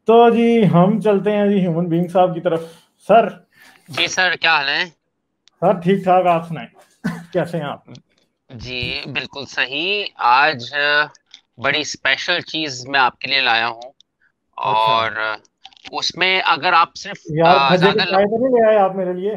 तो जी हम चलते हैं जी ह्यूमन बीइंग साहब की तरफ। सर जी सर, क्या हाल है? सर ठीक ठाक, आप सुनाएं कैसे हैं आप? जी बिल्कुल सही। आज बड़ी स्पेशल चीज मैं आपके लिए लाया हूँ। अच्छा और उसमें अगर आप सिर्फ यार, फज्जे के ज्यादा पाए तो नहीं ले आए आप मेरे लिए?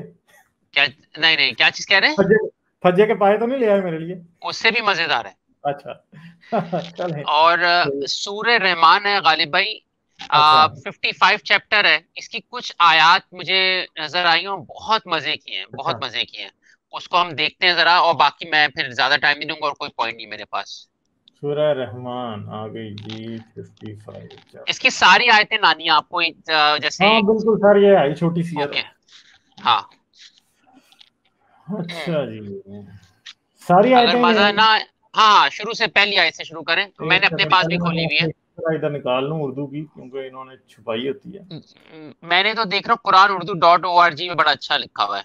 क्या? नहीं नहीं, क्या चीज कह रहे हैं? फज्जे फज्जे के पाए तो नहीं ले आए मेरे लिए? उससे भी मजेदार है। अच्छा चलें। और सूर्य रहमान है गालिब भाई। अच्छा 55 चैप्टर है, इसकी कुछ आयत मुझे नजर आई और बहुत मजे की हैं, अच्छा। बहुत मजे की हैं। उसको हम देखते हैं जरा, और बाकी मैं फिर ज्यादा टाइम नहीं दूंगा और कोई पॉइंट नहीं मेरे पास। सूरह रहमान आ गई जी 55 इसकी चैप्टर। सारी आयतें नानी है आपको, जैसे हाँ बिल्कुल सर, ये आई छोटी सी है ओके। तो। हाँ। अच्छा जी, सारी अगर आयतें मजा हैं। ना, हाँ शुरू से पहली आयत से शुरू करें, एक मैंने अपने सेकंड, पास भी पहले मैं खोली हुई है। जरा इधर निकाल लूँ उर्दू की, क्योंकि इन्होंने छुपाई होती है। मैंने तो देख रहा हूँ कुरान उर्दू .org में बड़ा अच्छा लिखा हुआ है।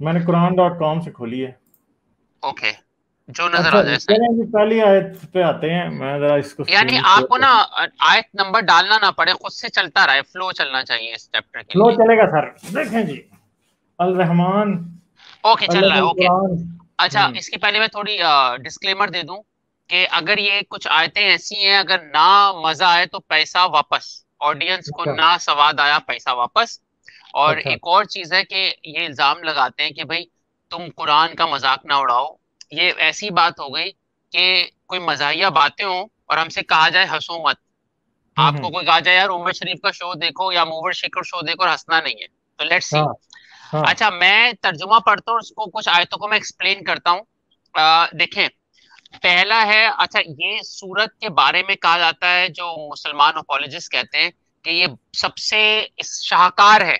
मैंने कुरान.com से खोली है। ओके, जो नजर अच्छा आ जी, जाए सही। चलें जी पहली आयत पे आते हैं। मैं जरा इसको यानी स्क्रीन शेयर आपको ना करूँ। आयत नंबर डालना ना पड़े, खुद से चलता रहे, फ्लो चलना चाहिए इस चैप्टर के फ्लो लिए। चलेगा सर। देखें जी, अल रहमान ओके, चल रहा है, अल्लाह ओके। कुरान। अच्छा, इसके पहले मैं थोड़ी डिस्क्लेमर दे दूं कि अगर ये कुछ आयतें ऐसी हैं, अगर ना मजा आए तो पैसा वापस। ऑडियंस को अच्छा ना सवाद आया, पैसा वापस। और अच्छा। एक और चीज है कि ये इल्जाम लगाते हैं कि भाई तुम कुरान का मजाक ना उड़ाओ। ये ऐसी बात हो गई कि कोई मजाहिया बातें हो और हमसे कहा जाए हंसो मत। आपको हम्म। कोई कहा जाए यार उमर शरीफ का शो देखो या मूवर शेखर शो देखो और हंसना नहीं है, तो लेट्स सी। हाँ हाँ। अच्छा, मैं तर्जुमा पढ़ता हूँ उसको, कुछ आयतों को मैं एक्सप्लेन करता हूँ। देखें, पहला है, अच्छा ये सूरत के बारे में कहा जाता है, जो मुसलमान अपोलोजिस्ट कहते हैं कि ये सबसे शाहकार है।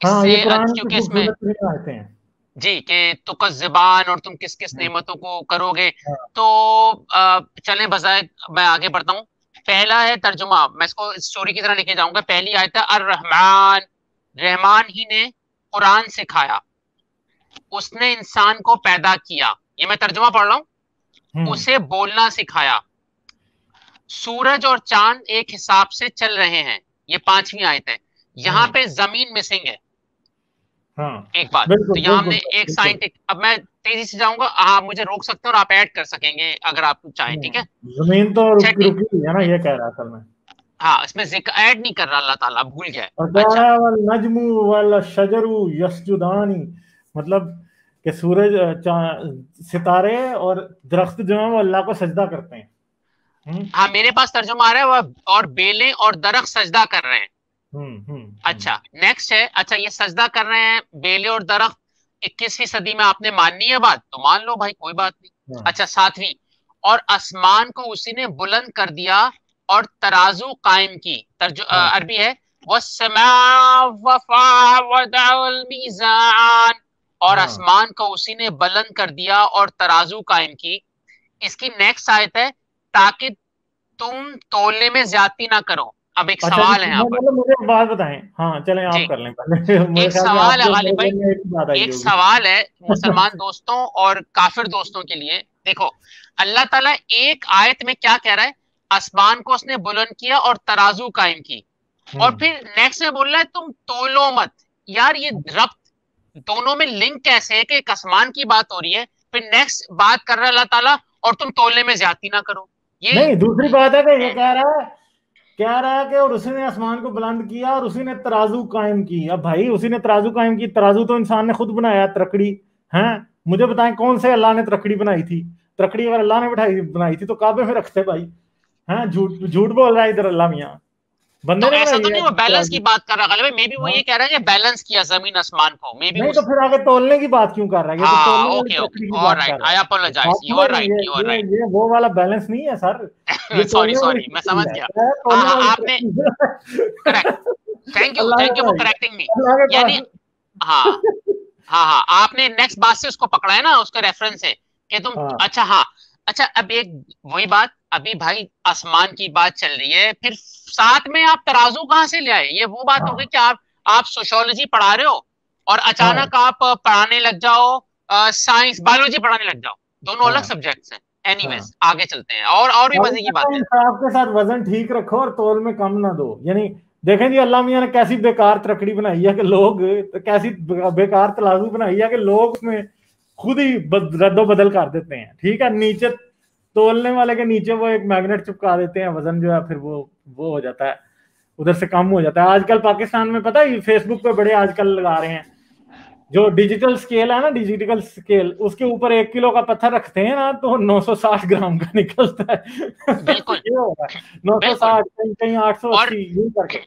हाँ, ये इससे कुरान की क्योंकि इसमें खूबसूरत तरीन आयतें हैं। जी कि तुकस ज़बान और तुम किस किस हम्म, नेमतों को करोगे। हाँ। तो चलें बजाय, मैं आगे बढ़ता हूँ। पहला है तर्जुमा, मैं इसको स्टोरी की तरह लेके जाऊंगा। पहली आयत है अर रहमान, रहमान ही ने कुरान सिखाया, उसने इंसान को पैदा किया। ये मैं तर्जुमा पढ़ रहा हूँ। हम्म उसे बोलना सिखाया, सूरज और चांद एक हिसाब से चल रहे हैं। ये पांचवी आयत है। यहाँ हम्म। पे जमीन मिसिंग है। हाँ एक बात तो बिल्कुल यहाँ बिल्कुल हमने सर, एक बिल्कुल। साइंटिफिक, अब मैं तेजी से जाऊंगा, आप मुझे रोक सकते हैं और आप ऐड कर सकेंगे अगर आप चाहें, ठीक है? जमीन तो रुकी छठी, रुकी हुई है ना, ये कह रहा है असल में। हाँ इसमें जिक्र ऐड नहीं कर रहा, अल्लाह ताला भूल गया है। और कह अच्छा, रहा है वल नजमु वल शजरु यस्जुदानी, मतलब कि सूरज, सितारे और दरख्त जो है वो अल्लाह को सजदा करते हैं। हम्म हाँ मेरे पास तर्जुमा आ रहा है वह, और बेलें और दरख्त सजदा कर रहे हैं। अच्छा, हम्म। नेक्स्ट है, अच्छा ये सजदा कर रहे हैं बेले और दरख्त, 21वीं सदी में आपने माननी है बात तो मान लो भाई, कोई बात नहीं। हाँ अच्छा, सातवीं, और आसमान को उसी ने बुलंद कर दिया और तराजू कायम की। हाँ अरबी है वस्समा वफ़ावदअल मीज़ान, और हाँ। आसमान को उसी ने बुलंद कर दिया और तराजू कायम की। इसकी नेक्स्ट आयत है ताकि तुम तौलने में ज्यादती ना करो। अब एक अच्छा जी, सवाल है यहाँ पर। मतलब मुझे एक बात बताएं। हाँ चलें, जी, आप कर लें पहले मुझे एक ख्याल में सवाल है आपको गालिब मेरे भाई, जहन में एक ही बात आई एक होगी। सवाल है मुसलमान दोस्तों और काफिर दोस्तों के लिए। देखो, अल्लाह ताला एक आयत में क्या कह रहा है? आसमान को उसने बुलंद किया और तराजू कायम की, और हम्म। फिर नेक्स्ट में बोल रहा है तुम तोलो मत। यार ये रब्त दोनों में लिंक कैसे है कि एक आसमान की बात हो रही है, फिर नेक्स्ट बात कर रहा है अल्लाह ताला और तुम तोलने में ज्यादती ना करो। ये नहीं, दूसरी बात है कि ये कह रहा है कि और उसी ने आसमान को बुलंद किया और उसी ने तराजू कायम की। अब भाई, उसी ने तराजू कायम की, तराजू तो इंसान ने खुद बनाया, तरकड़ी है। मुझे बताएं कौन से अल्लाह ने तरकड़ी बनाई थी? तरकड़ी अगर अल्लाह ने बनाई थी तो काबे में रखते भाई। हैं, झूठ झूठ बोल रहा है इधर अल्लाह मियाँ। तो बंदे ने ऐसा बनाई तो है नहीं, वो बैलेंस की तराजू। बात कर रहा है, मे बी वो हाँ, ये कह रहा है कि बैलेंस किया जमीन आसमान को, मे बी नहीं तो उस। फिर आगे तोलने की बात क्यों कर रहा है? ये तो हाँ, तोलने वाली ओके ओके, तरकड़ी की ऑल बात राइट, कर रहा आई है। अपोलोजाइज, बात यू समझ आर रहे हैं? Right, you are right. ये वो वाला बैलेंस नहीं है सर। ये सॉरी तोलने वाली सॉरी, मैं तरकड़ी समझ है, गया। क्या है? हाँ तोलने हाँ, वाली आपने तरकड़ी करेक्ट, अल्लाह ने थैंक यू फॉर बनाई है, करेक्टिंग मी। अल्लाह के यानी पास। हाँ, हाँ हाँ, आपने नेक्स्ट बात से उसको पकड़ा है ना, उसका रेफरेंस है कि तुम, हाँ अच्छा हाँ। अच्छा, अब एक वही बात, अभी भाई आसमान की बात चल रही है, फिर साथ में आप तराजू कहाँ से ले आए? ये वो बात हो गई हाँ कि आप सोशियोलॉजी पढ़ा रहे हो और हाँ अचानक आप पढ़ाने लग जाओ साइंस बायोलॉजी पढ़ाने लग जाओ, दोनों अलग हाँ सब्जेक्ट्स हैं। एनीवेज आगे चलते हैं, और भी मजे की बात है। इंसाफ के साथ वजन ठीक रखो और तौल में कम ना दो। यानी देखें जी, अल्लाह मियां ने कैसी बेकार तकड़ी बनाई है कि लोग, कैसी बेकार तराजू बनाई है कि लोग उसमें खुद ही रद्दो बदल कर देते हैं। ठीक है, नीचे तोलने वाले के नीचे वो एक मैग्नेट चिपका देते हैं, वजन जो है फिर वो हो जाता है, उधर से कम हो जाता है। आजकल पाकिस्तान में पता है, फेसबुक पे बड़े आजकल लगा रहे हैं, जो डिजिटल स्केल है ना, डिजिटल स्केल, उसके ऊपर 1 किलो का पत्थर रखते हैं ना तो 960 ग्राम का निकलता है। बिल्कुल ये होगा बिल्कुल। 960, कहीं कहीं और 880 यूं करके।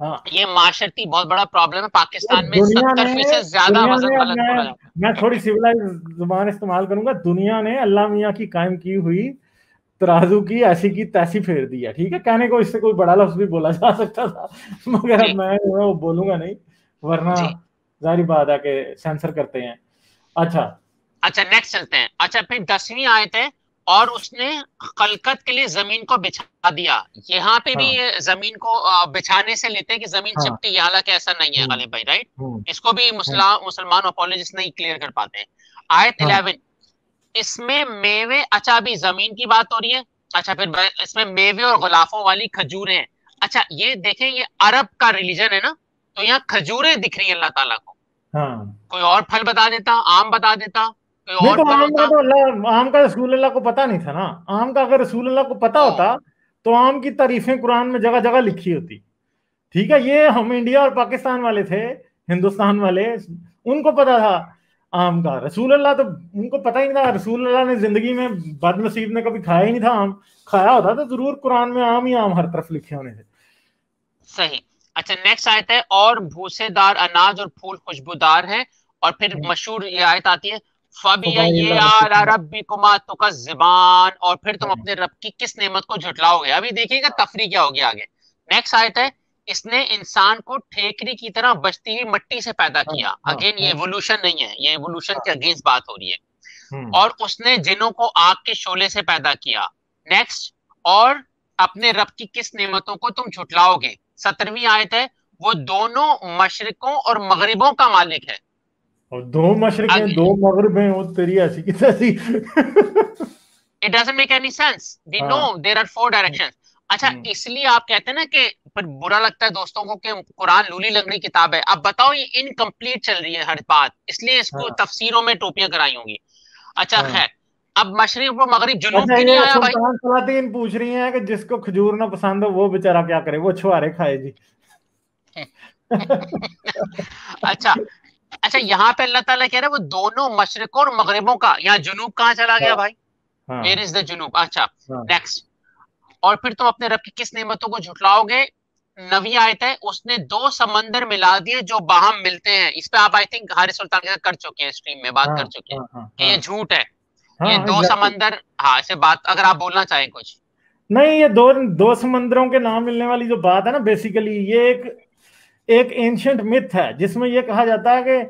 हाँ, ये माशरती बहुत बड़ा प्रॉब्लम है तो पाकिस्तान में, 70% से ज्यादा दुनिया ने वजन अब गलत बोला जाता मैं थोड़ी सिविलाइज जुबान इस्तेमाल करूंगा, दुनिया ने अल्लाह मियां की कायम की हुई तराजू की ऐसी की तैसी फेर दी है। ठीक है, कहने को इससे कोई बड़ा लफ्ज भी बोला जा सकता था, मगर है। अब जी मैं वो बोलूंगा नहीं, वरना जी। जारी बात है कि सेंसर करते हैं। अच्छा, अच्छा नेक्स्ट चलते हैं। अच्छा फिर 10वीं आयत है, और उसने खलकत के लिए जमीन को बिछा दिया। यहाँ पे भी हाँ ये जमीन को बिछाने से लेते हैं कि जमीन हाँ, चिपटी, हालांकि ऐसा नहीं है हम्म गालिब भाई, राइट। हम्म इसको भी हम्म, मुसलमान अपोलोजिस्ट नहीं क्लियर कर पाते हैं। आयत हाँ 11, इसमें मेवे, अच्छा अभी जमीन की बात हो रही है। अच्छा फिर इसमें मेवे और गुलाफों वाली खजूरें हैं। अच्छा ये देखें, ये अरब का रिलीजन है ना, तो यहाँ खजूरें दिख रही है अल्लाह ताला को। हाँ। कोई और फल बता देता, आम बता देता, कोई नहीं और तो फल आम का होता। तो अल्लाह, आम का रसूल अल्लाह को पता नहीं था ना। आम का अगर रसूल अल्लाह को पता ओ होता तो आम की तारीफें कुरान में जगह जगह लिखी होती। ठीक है, ये हम इंडिया और पाकिस्तान वाले थे, हिंदुस्तान वाले, उनको पता था आम का। रसूल अल्लाह तो उनको पता ही नहीं था। रसूल अल्लाह ने जिंदगी में, बदनसीब ने कभी खाया ही नहीं था आम। खाया होता तो जरूर कुरान में आम ही आम हर तरफ लिखे होने थे। सही। अच्छा नेक्स्ट आयत है, और भूसेदार अनाज और फूल खुशबूदार है। और फिर मशहूर ये आयत आती है, फबाइल रब्बिकुमा तुकज़्ज़िबान, और फिर तुम हाँ अपने रब की किस नेमत को झुटलाओगे। अभी देखिएगा तफरी क्या होगी आगे। नेक्स्ट आयत है, इसने इंसान को ठेकरी की तरह बचती हुई मिट्टी से पैदा हाँ किया। हाँ अगेन ये हाँ, एवोल्यूशन नहीं है, ये एवोल्यूशन हाँ, के अगेंस्ट बात हो रही है। हम्म और उसने जिनों को आग के शोले से पैदा किया। नेक्स्ट, और अपने रब की किस नेमतों को तुम झुटलाओगे। 17वीं आयत है, वो दोनों मशरिकों और मगरिबों का मालिक है। और दो मशरकें आगे, दो मगरबें, वो तेरी ऐसी की तैसी। It doesn't make any sense, we know हाँ, देयर आर 4 डायरेक्शंस। अच्छा हम्म, इसलिए आप कहते हैं ना कि फिर बुरा लगता है दोस्तों को कि कुरान लूली लंगड़ी किताब है। अब बताओ, ये इनकम्प्लीट चल रही है हर बात, इसलिए इसको हाँ तफसीरों में टोपियां कराई होंगी। अच्छा हाँ। खैर, अब मशरिक और मगरिब जुनूब अच्छा, की नहीं ये आया भाई। सुल्तान सलातीन पूछ रही हैं कि जिसको खजूर ना पसंद हो वो बेचारा क्या करे, वो छुआरे खाए जी। अच्छा। अच्छा यहाँ पे अल्लाह ताला कह रहा है वो दोनों मशरिकों और मगरिबों का। यहाँ जुनूब कहाँ चला गया हाँ भाई, वेयर हाँ इज द जुनूब। अच्छा हाँ नेक्स्ट, और फिर तुम अपने रब की किस नेमतों को झुटलाओगे। 9वीं आयत है, उसने 2 समंदर मिला दिए जो बाहम मिलते हैं। इस पे आप आई थिंक हारिस सुल्तान के साथ कर चुके हैं, स्ट्रीम में बात हाँ कर चुके हैं हाँ हाँ कि हाँ ये झूठ है। ये हाँ, दो एग्जैक्टली। समंदर हाँ, इसे बात अगर आप बोलना चाहें कुछ। नहीं, ये दो दो समंदरों के नाम मिलने वाली जो बात है ना, बेसिकली ये एक एक एंशंट मिथ है, जिसमें ये कहा जाता है कि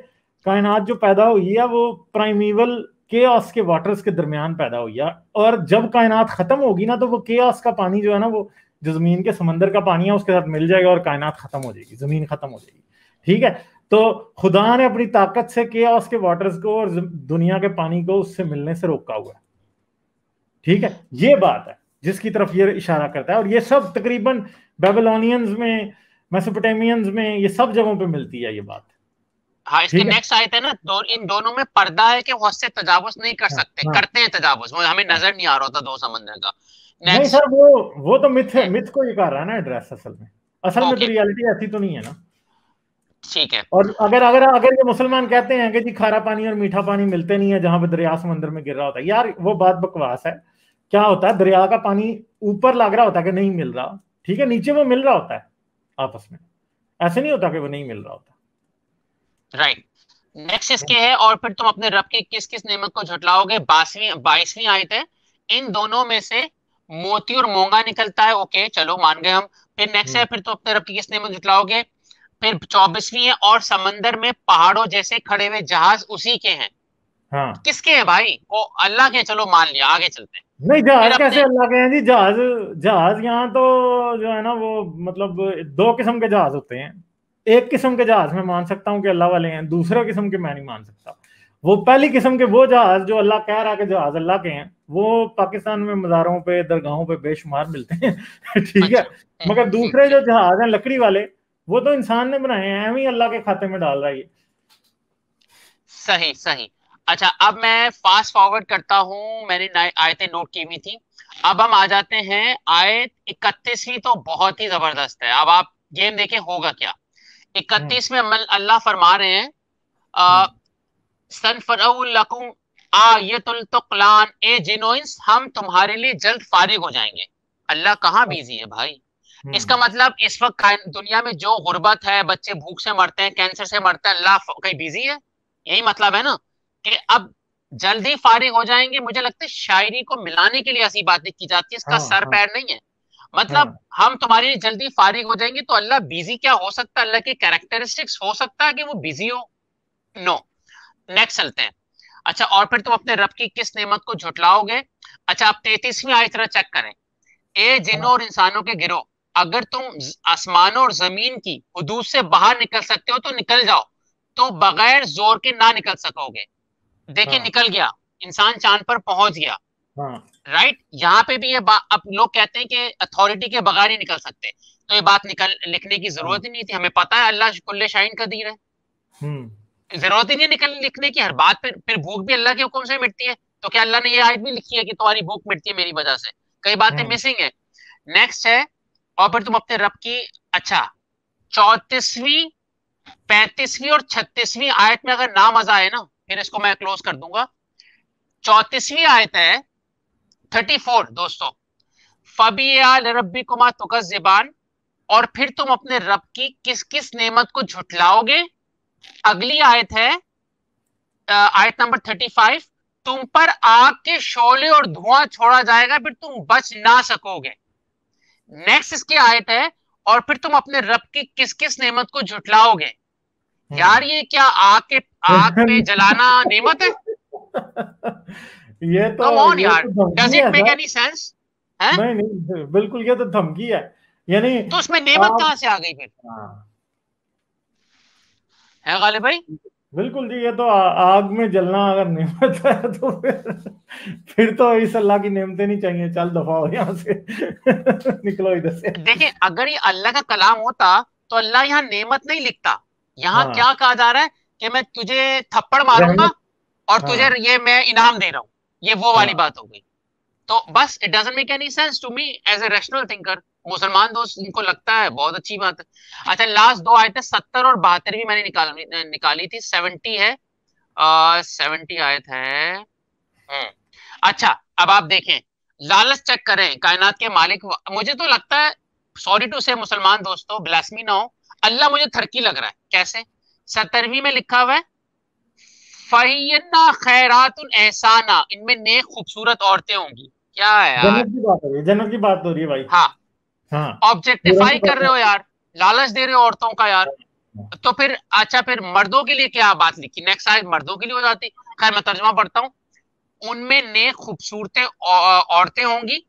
कायनात जो पैदा हुई है वो प्राइमीवल केओस के वाटर्स के दरमियान पैदा हुई है। और जब कायनात खत्म होगी ना, तो वो केओस का पानी जो है ना, वो जो जमीन के समंदर का पानी है उसके साथ मिल जाएगा और कायनात खत्म हो जाएगी, जमीन खत्म हो जाएगी। ठीक है, तो खुदा ने अपनी ताकत से केओस के वाटर्स को और दुनिया के पानी को उससे मिलने से रोका हुआ है। ठीक है, ये बात है जिसकी तरफ ये इशारा करता है। और ये सब तकरीबन बेबीलोनियंस में, मेसोपोटामियंस में, ये सब जगहों पे मिलती है ये बात। हाँ इसके ठीक है, नेक्स्ट आयत है ना, इन दोनों में पर्दा है कि वो उससे तजावुज नहीं कर हाँ सकते, हाँ करते हैं तजावुज, वो हमें हाँ। नजर नहीं आ रहा होता 2 समंदर का। नहीं नेक्स्ट। सर, वो तो मिथ है, मिथ को ये कर रहा है ना एड्रेस। असल में तो ओके रियलिटी ऐसी तो नहीं है ना। ठीक है। और अगर अगर अगर ये मुसलमान कहते हैं कि जी खारा पानी और मीठा पानी मिलते नहीं है जहां पे दरिया समंदर में गिर रहा होता है, यार वो बात बकवास है। क्या होता है, दरिया का पानी ऊपर लग रहा होता है कि नहीं मिल रहा। ठीक है, नीचे वो मिल रहा होता है आपस में, ऐसे नहीं होता कि वो नहीं मिल रहा होता। राइट। नेक्स्ट इसके है, और फिर तुम अपने रब की किस किस नेमत को झुटलाओगे। 22वीं आयत है, इन दोनों में से मोती और मूंगा निकलता है। ओके चलो मान गए हम। फिर नेक्स्ट है, हम्म, फिर तुम अपने रब की किस नेमत झुटलाओगे। फिर 24वीं है, और समंदर में पहाड़ों जैसे खड़े हुए जहाज उसी के हैं। हाँ। किसके हैं भाई, वो अल्लाह के हैं, चलो मान लिया, आगे चलते हैं। नहीं, फिर जहाज कैसे अपने अल्लाह के हैं जी? जहाज, जहाज यहाँ तो जो है ना वो, मतलब दो किस्म के जहाज होते हैं। एक किस्म के जहाज मैं मान सकता हूँ कि अल्लाह वाले हैं, दूसरे किस्म के मैं नहीं मान सकता। वो पहली किस्म के वो जहाज जो अल्लाह कह रहा है कि जहाज अल्लाह के हैं, वो पाकिस्तान में मज़ारों पे दरगाहों पे बेशुमार मिलते हैं। ठीक है। अच्छा। मगर दूसरे जो जहाज हैं लकड़ी वाले, वो तो इंसान ने बनाए हैं, एवं ही अल्लाह के खाते में डाल रहा है ये। सही सही। अच्छा, अब मैं फास्ट फॉरवर्ड करता हूँ, मैंने आयतें नोट की हुई थी। अब हम आ जाते हैं आयत 31वीं, तो बहुत ही जबरदस्त है। अब आप गेम देखें होगा क्या। 31 में अल्लाह फरमा रहे हैं, हम्म। सनफरउलकुम आयतुल तुकलान, ए जिनोइंस हम तुम्हारे लिए जल्द फारिग हो जाएंगे। अल्लाह कहाँ बिजी है भाई। इसका हम्म। मतलब इस वक्त दुनिया में जो गुर्बत है, बच्चे भूख से मरते हैं, कैंसर से मरते हैं, अल्लाह कहीं बिजी है? यही मतलब है ना कि अब जल्दी फारिग हो जाएंगे। मुझे लगता है शायरी को मिलाने के लिए ऐसी बातें की जाती है, इसका हाँ सर हाँ पैर नहीं है। मतलब हाँ। हम तुम्हारे लिए जल्दी फारिग हो जाएंगे, तो अल्लाह बिजी क्या हो सकता है? अल्लाह की कैरेक्टरिस्टिक्स हो सकता है कि वो बिजी हो? नो। नेक्स्ट चलते हैं। अच्छा, और फिर तुम अपने रब की किस नेमत को झुटलाओगे? अच्छा, आप 33वीं आयत जरा चेक करें। ए जिन्नों हाँ। और इंसानों के गिरोह, अगर तुम आसमानों और जमीन की हुदूद से बाहर निकल सकते हो तो निकल जाओ, तो बगैर जोर के ना निकल सकोगे। देखिए, हाँ निकल गया इंसान, चांद पर पहुंच गया। हाँ। राइट, यहाँ पे भी ये बात, अब लोग कहते हैं कि अथॉरिटी के बगैर ही निकल सकते, तो ये बात निकल लिखने की हाँ। जरूरत ही नहीं थी। हमें पता है अल्लाह कुल्ले शाइन कदीर है, हम्म। जरूरत ही नहीं निकल लिखने की हर बात। फिर भूख भी अल्लाह के हुक्म से मिटती है, तो क्या अल्लाह ने ये आयत भी लिखी है कि तुम्हारी भूख मिटती है मेरी वजह से? कई बातें हम्म। मिसिंग है। नेक्स्ट है, और फिर तुम अपने रब की, अच्छा, 34वीं, 35वीं और 36वीं आयत में अगर ना मजा आए ना, फिर इसको मैं क्लोज कर दूंगा। 34वीं आयत है, 34 दोस्तों, फबिया रब्बी कुमा तुकज़िबान, और फिर तुम अपने रब की किस किस नेमत को झुटलाओगे। अगली आयत है आयत नंबर 35, तुम पर आग के शोले और धुआं छोड़ा जाएगा, फिर तुम बच ना सकोगे। नेक्स्ट इसकी आयत है, और फिर तुम अपने रब की किस किस नेमत को झुटलाओगे। हम्म। यार ये क्या आग पे जलाना नेमत है? ये तो कम ऑन ये यार, तो डज धमकी इट है मेक सर। Any sense? है? नहीं नहीं, बिल्कुल ये तो धमकी है। यानी तो उसमें नेमत आप, कहां से आ गई फिर? हाँ है गालिब भाई? बिल्कुल जी, ये तो आग में जलना अगर नेमत है तो फिर तो इस अल्लाह की नेमतें नहीं चाहिए, चल दफा हो यहाँ से। निकलो इधर से। देखिए, अगर ये अल्लाह का कलाम होता तो अल्लाह यहाँ नेमत नहीं लिखता। यहाँ हाँ। क्या कहा जा रहा है कि मैं तुझे थप्पड़ मारूंगा रहमत। और तुझे हाँ ये मैं इनाम दे रहा हूं। ये वो वाली हाँ बात हो गई। तो बस it doesn't make any sense to me as a rational thinker. मुसलमान दोस्त इनको लगता है बहुत अच्छी बात है। अच्छा, लास्ट दो आयतें 70 और 72 भी मैंने निकाली थी। 70 है, 70 आयत है। अच्छा, अब आप देखें, लालच चेक करें, कायनात के मालिक। मुझे तो लगता है, सॉरी टू से मुसलमान दोस्तों, ब्लास्मी ना हो, अल्लाह मुझे थरकी लग रहा है। कैसे? 70वीं में लिखा हुआ है, फहियन्ना खैरातुन एहसाना, इनमें नेक खूबसूरत औरतें होंगी। क्या है यार? जन्नत की बात हो रही है, जन्नत की बात हो रही है भाई। हाँ, हाँ। पूरा ऑब्जेक्टिफाई की कर रहे हो यार, लालच दे रहे हो औरतों का यार। बात। तो फिर अच्छा, फिर मर्दों के लिए क्या बात लिखी? नेक्स्ट आयत मर्दों के लिए हो जाती। खैर, मैं तर्जुमा पढ़ता हूँ, उनमें नेक खूबसूरतें औरतें होंगी,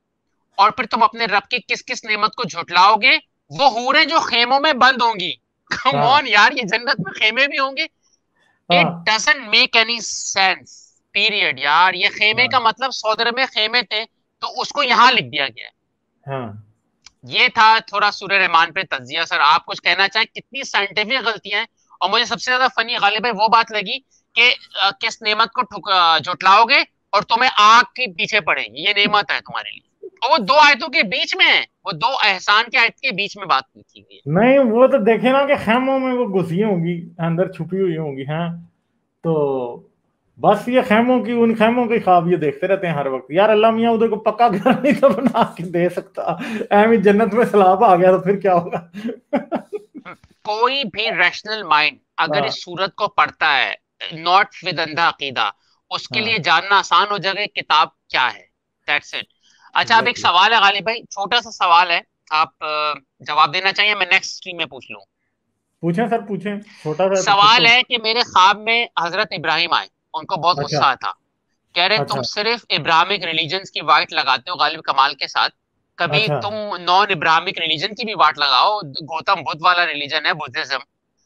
और फिर तुम अपने रब की किस किस नेमत को झुटलाओगे। वो हूरें जो खेमों में बंद होंगी। कम हाँ ऑन यार, ये जन्नत में खेमे भी होंगे? इट हाँ doesn't make any sense, period यार। ये खेमे का हाँ मतलब सौदर में खेमे थे, तो उसको यहां लिख दिया गया है। हाँ। ये था थोड़ा सूर्य रहमान पे तज्जिया। सर, आप कुछ कहना चाहें? कितनी साइंटिफिक गलतियां हैं। और मुझे सबसे ज्यादा फनी गालिब है वो बात लगी कि किस नेमत को झुटलाओगे और तुम्हें आग के पीछे पड़ेगी, ये नेमत है तुम्हारे लिए। और वो दो आयतों के बीच में है, वो दो एहसान के आयत के बीच में बात की गई है। नहीं, वो तो देखे ना कि खैमों में वो घुसी होंगी, अंदर छुपी हुई होंगी। हाँ। तो बस ये खैमों की, उन खैमों के ख्वाब ये देखते रहते हैं हर वक्त। यार अल्लाह मियाँ उधर को पक्का घर नहीं तो बना के दे सकता। एम जन्नत में सैलाब आ गया तो फिर क्या होगा। कोई भी रैशनल माइंड अगर हाँ इस सूरत को पढ़ता है, नॉट विद अंधा अकीदा, उसके लिए हाँ। जानना आसान हो जाएगा किताब क्या है। That's it. अच्छा, अब एक एग्जैक्टली। सवाल है गालिब भाई, छोटा सा सवाल है। आप जवाब देना चाहिए, मैं नेक्स्ट स्ट्रीम में पूछ लूं। पूछें सर, पूछें, छोटा सा है तो फिर सवाल तो। है कि मेरे ख्वाब में हजरत इब्राहिम आए, उनको बहुत अच्छा गुस्सा था। कह रहे तुम अच्छा सिर्फ इब्राहिमिक रिलीजन की वाट लगाते हो गालिब कमाल के साथ, कभी अच्छा। तुम नॉन इब्राहिमिक रिलीजन की भी वाट लगाओ। गौतम बुद्ध वाला रिलीजन है बुद्धिज्म।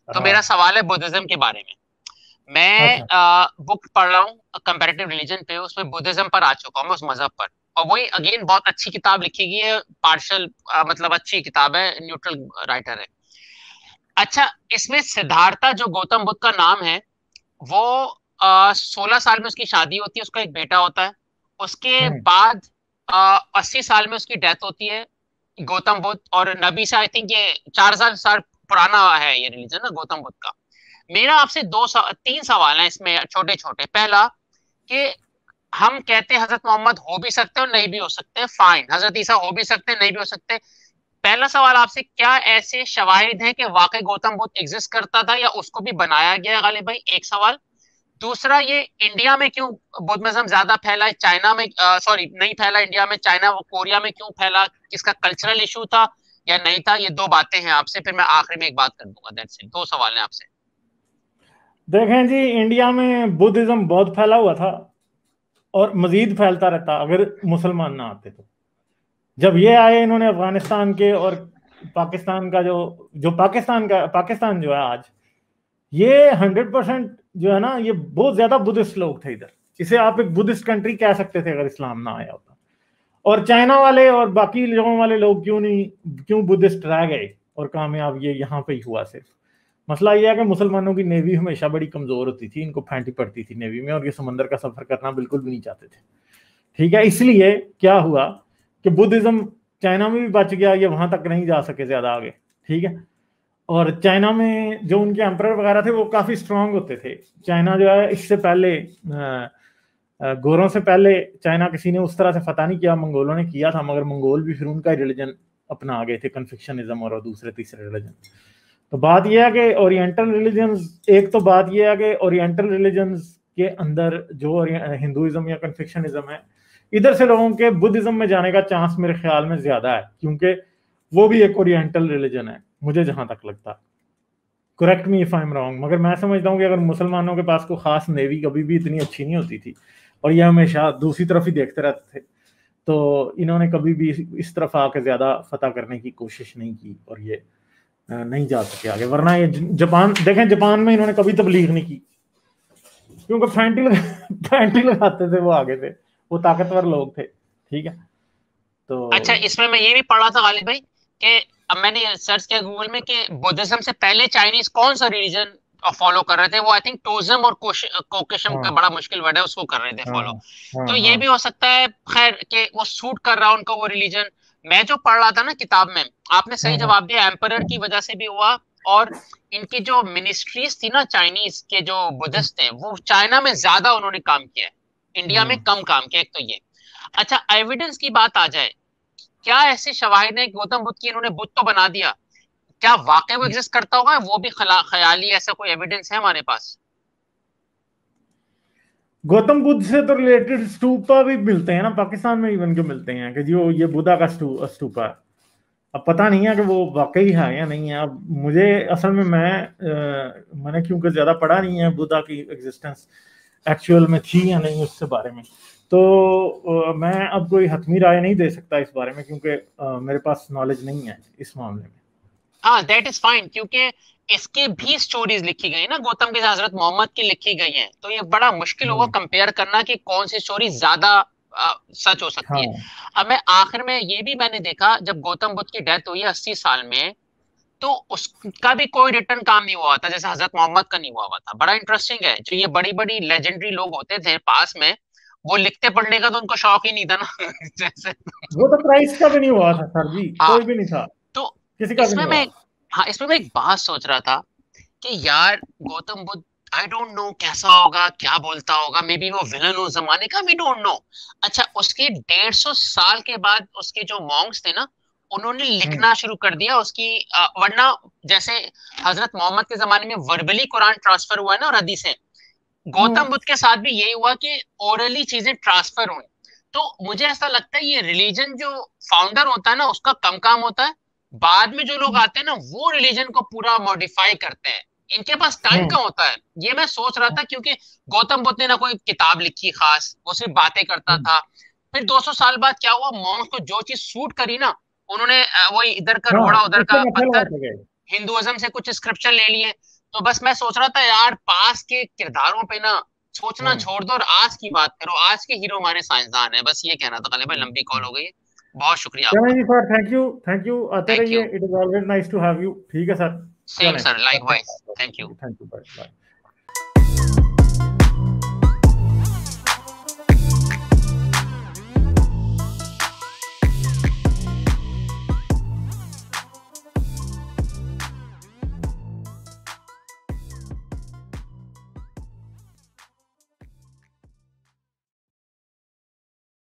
तो मेरा हाँ सवाल है बुद्धिज्म के बारे में। मैं अच्छा। बुक पढ़ रहा हूँ कंपैरेटिव रिलीजन पे, उसमें बुद्धिज्म पर आ चुका हूँ मैं, उस मजहब पर। और वही अगेन बहुत अच्छी किताब लिखी गई है, पार्शल मतलब अच्छी किताब है, न्यूट्रल राइटर है। अच्छा, इसमें सिद्धार्था जो गौतम बुद्ध का नाम है, वो 16 साल में उसकी शादी होती है, उसका एक बेटा होता है। उसके हम्म। बाद 80 साल में उसकी डेथ होती है, गौतम बुद्ध और नबी से। आई थिंक ये 4,000 साल पुराना है ये रिलीजन ना गौतम बुद्ध का। मेरा आपसे 3 सवाल हैं इसमें छोटे छोटे। पहला कि हम कहते हैं हजरत मोहम्मद हो भी सकते हैं और नहीं भी हो सकते, फाइन, हजरत ईसा हो भी सकते हैं नहीं भी हो सकते। पहला सवाल आपसे, क्या ऐसे शवाहिद हैं कि वाकई गौतम बुद्ध एग्जिस्ट करता था या उसको भी बनाया गया गालिब भाई? एक सवाल। दूसरा, ये इंडिया में क्यों बुद्धिज्म ज्यादा फैला है, चाइना में सॉरी नहीं फैला इंडिया में, चाइना वो कोरिया में क्यों फैला? इसका कल्चरल इशू था या नहीं था? ये दो बातें हैं आपसे, फिर मैं आखिरी में एक बात कर दूंगा। दैट्स इट, दो सवाल हैं आपसे। देखें जी, इंडिया में बुद्धिज्म बहुत फैला हुआ था और मजीद फैलता रहता अगर मुसलमान ना आते तो। जब ये आए इन्होंने अफगानिस्तान के और पाकिस्तान का जो पाकिस्तान जो है आज, ये 100% जो है ना, ये बहुत ज्यादा बुद्धिस्ट लोग थे इधर। इसे आप एक बुद्धिस्ट कंट्री कह सकते थे अगर इस्लाम ना आया होता। और चाइना वाले और बाकी लोगों वाले लोग क्यों बुद्धिस्ट रह गए और कामयाब ये यहाँ पे ही हुआ सिर्फ। मसला ये है कि मुसलमानों की नेवी हमेशा बड़ी कमजोर होती थी, इनको फेंटी पड़ती थी नेवी में, और ये समंदर का सफर करना बिल्कुल भी नहीं चाहते थे। ठीक है, इसलिए क्या हुआ कि बुद्धिज्म चाइना में भी बच गया, ये वहां तक नहीं जा सके ज्यादा आगे। ठीक है। और चाइना में जो उनके एम्परर वगैरह थे वो काफी स्ट्रांग होते थे। चाइना जो है इससे पहले गोरों से पहले चाइना किसी ने उस तरह से फतह नहीं किया, मंगोलों ने किया था, मगर मंगोल भी फिर उनका रिलीजन अपना आ गए थे, कन्फ्यूशनिज्म और दूसरे तीसरे रिलीजन। तो बात यह है कि ओरिएंटल रिलीजन्स, एक तो बात यह है कि ओरिएंटल रिलीजन्स के अंदर जो हिंदुइज्म या कन्फ्यूशनिज्म है, इधर से लोगों के बुद्धिज्म में जाने का चांस मेरे ख्याल में ज्यादा है, क्योंकि वो भी एक ओरिएंटल रिलीजन है मुझे जहां तक लगता है। Correct me if I am wrong, मगर मैं समझता हूँ कि अगर मुसलमानों के पास कोई खास नेवी कभी भी इतनी अच्छी नहीं होती थी और ये हमेशा दूसरी तरफ ही देखते रहते थे, तो इन्होंने कभी भी इस तरफ आके ज्यादा फतह करने की कोशिश नहीं की और ये नहीं जा सके आगे। वरना ये जापान देखें, जापान में इन्होंने कभी तबलीग नहीं की, क्योंकि फैंटी लगाते थे वो आगे थे, वो ताकतवर लोग थे। ठीक है। तो अच्छा, इसमें मैं ये भी पढ़ा था गालिब भाई कि अब मैंने सर्च किया गूगल में कि बुद्धिज्म से पहले चाइनीज कौन सा रिलीजन फॉलो कर रहे थे। वो आई थिंक टोजम और कोकेशम हाँ का बड़ा मुश्किल वर्ड है, उसको कर रहे थे हाँ फॉलो। हाँ तो ये हाँ भी हो सकता है, खैर, कि वो सूट कर रहा है उनका वो रिलीजन। मैं जो पढ़ रहा था ना किताब में, आपने सही हाँ जवाब दिया, एम्परर की वजह से भी हुआ। और इनकी जो मिनिस्ट्रीज थी ना चाइनीज के, जो बुद्धिस्ट थे, वो चाइना में ज्यादा उन्होंने काम किया है, इंडिया में हाँ। कम काम किया, एक तो ये। अच्छा, एविडेंस की बात आ जाए, क्या ऐसे शवाहिद हैं गौतम बुद्ध की, इन्होंने बुद्ध तो बना दिया, क्या वाकई वो एग्जिस्ट करता होगा? वो भी ख्याली, ऐसा कोई एविडेंस है हमारे पास? गौतम बुद्ध से तो रिलेटेड स्तूपा भी मिलते हैं ना, पाकिस्तान में इवन के मिलते हैं कि जो ये बुद्धा का स्तूपा है। अब पता नहीं है कि वो वाकई है या नहीं है। अब मुझे असल में मैंने क्योंकि ज्यादा पढ़ा नहीं है बुद्धा की एग्जिस्टेंस एक्चुअल में थी या नहीं उससे बारे में, तो मैं अब कोई हतमी राय नहीं दे सकता इस बारे में, क्योंकि मेरे पास नॉलेज नहीं है इस मामले में। हाँ, दैट इज फाइन, क्योंकि इसके भी स्टोरीज लिखी गई ना गौतम के साथ, हजरत मोहम्मद की लिखी गई हैं, तो ये बड़ा मुश्किल होगा हम्म। कंपेयर करना कि कौन सी स्टोरी ज्यादा सच हो सकती है। हाँ अब मैं आखिर में ये भी मैंने देखा, जब गौतम बुद्ध की डेथ हुई है 80 साल में, तो उसका भी कोई रिटर्न काम नहीं हुआ था, जैसे हजरत मोहम्मद का नहीं हुआ हुआ था। बड़ा इंटरेस्टिंग है, जो ये बड़ी बड़ी लेजेंडरी लोग होते थे पास में, वो लिखते पढ़ने का तो उनको शौक ही नहीं था ना जैसे। वो तो क्राइस्ट का भी नहीं हुआ था सर जी, हाँ, कोई भी नहीं था, तो किसी का भी इसमें नहीं हुआ। मैं हाँ, इसमें मैं एक बात सोच रहा था कि यार Gautam Buddha, I don't know कैसा होगा, क्या बोलता होगा, मे बी वो विलन हो जमाने का, वी डोंट नो। अच्छा, उसके 150 साल के बाद उसके जो मॉन्क्स थे ना, उन्होंने हम्म लिखना शुरू कर दिया उसकी वरना जैसे हजरत मोहम्मद के जमाने में वर्बली कुरान ट्रांसफर हुआ है ना और हदीस से, हम्म गौतम बुद्ध के साथ भी यही हुआ कि ओरली चीजें ट्रांसफर हुई। तो मुझे ऐसा लगता है ये रिलीजन जो फाउंडर होता है ना, उसका कम काम होता है, बाद में जो लोग आते हैं ना वो रिलीजन को पूरा मॉडिफाई करते हैं। इनके पास टाइम हम्म कम होता है, ये मैं सोच रहा था, क्योंकि गौतम बुद्ध ने ना कोई किताब लिखी खास, वो सिर्फ बातें करता हम्म। था। फिर 200 साल बाद क्या हुआ, मॉन्क को जो चीज सूट करी ना, उन्होंने वही इधर का हाँ, रोड़ा उधर उससे का नफे पत्थर, लगाते गए। हिंदुइज्म से कुछ स्क्रिप्चर ले लिए। तो बस मैं सोच रहा था यार, पास के किरदारों पे ना सोचना छोड़ दो और आज की बात करो। आज के हीरो हमारे साइंसदान है। बस ये कहना था। भाई लंबी कॉल हो गई, बहुत शुक्रिया चलें आपका। जी सर, थैंक यू, आते थैंक रहिए, you. It is always nice to have you. ठीक है सर, सेम चलें, sir, likewise. Thank you. Thank you, bye bye.